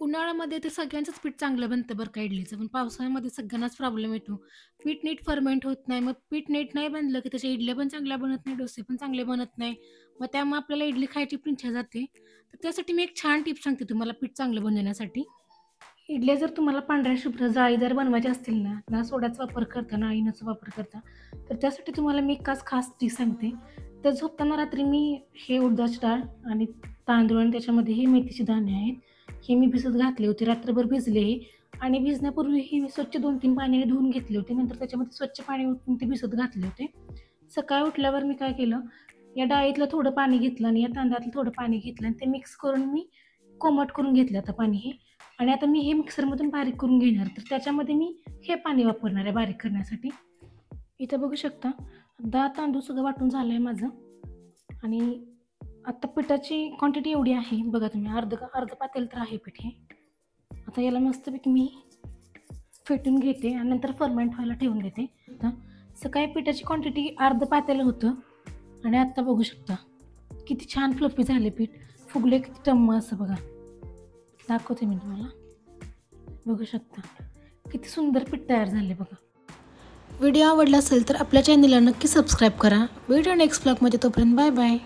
उन्हाळ्यामध्ये तर सगळ्यांचंच पीठ चांगलं बनतं बरं का इडलीचं, पण पावसाळ्यामध्ये सगळ्यांनाच प्रॉब्लेम येतो. पीठ नीट फर्मेंट होत नाही. मग पीठ नीट नाही बनलं, की त्याच्या इडल्या पण चांगल्या बनत नाही, डोसे पण चांगले बनत नाही. मग त्यामुळे आपल्याला इडली खायची पण इच्छा जाते. तर त्यासाठी मी एक छान टिप सांगते तुम्हाला पीठ चांगलं बनवण्यासाठी. इडल्या जर तुम्हाला पांढऱ्या शुभ्र जाळीदार बनवायच्या असतील ना, ना सोड्याचा वापर करता, ना इनोचा वापर करता, तर त्यासाठी तुम्हाला मी एक खास ट्रिक सांगते. तर झोपताना रात्री मी हे उडदाची डाळ आणि तांदूळ आणि त्याच्यामध्ये हे मेथीचे दाणे आहेत, हे मी भिजत घातले होते. रात्रभर भिजले हे आणि भिजण्यापूर्वी हे मी स्वच्छ 2-3 पाण्याने धुवून घेतले होते. नंतर त्याच्यामध्ये स्वच्छ पाणी ओतून ते भिजत घातले होते. सकाळी उठल्यावर मी काय केलं, या डाळीतलं थोडं पाणी घेतलं आणि या तांदळातलं थोडं पाणी घेतलं आणि ते मिक्स करून मी कोमट करून घेतलं आता पाणी हे. आणि आता मी हे मिक्सरमधून बारीक करून घेणार. तर त्याच्यामध्ये मी हे पाणी वापरणार आहे बारीक करण्यासाठी. इथं बघू शकता 10 तांदूळ सगळं वाटून झालं आहे माझं. आणि आता पिठाची क्वांटिटी एवढी आहे बघा तुम्ही, अर्ध पातेल तर आहे पीठ हे. आता याला मस्तपैकी मी फेटून घेते आणि नंतर फर्मेंट व्हायला ठेवून देते. आता सकाळी पिठाची क्वांटिटी अर्ध पातेलं होतं आणि आत्ता बघू शकता किती छान फ्लफी झाले पीठ, फुगले किती टम्म असं बघा. दाखवते मी तुम्हाला, बघू शकता किती सुंदर पीठ तयार झाले बघा. व्हिडिओ आवडला असेल तर आपल्या चॅनलला नक्की सबस्क्राईब करा. व्हिडिओ नेक्स्ट ब्लॉगमध्ये, तोपर्यंत बाय बाय.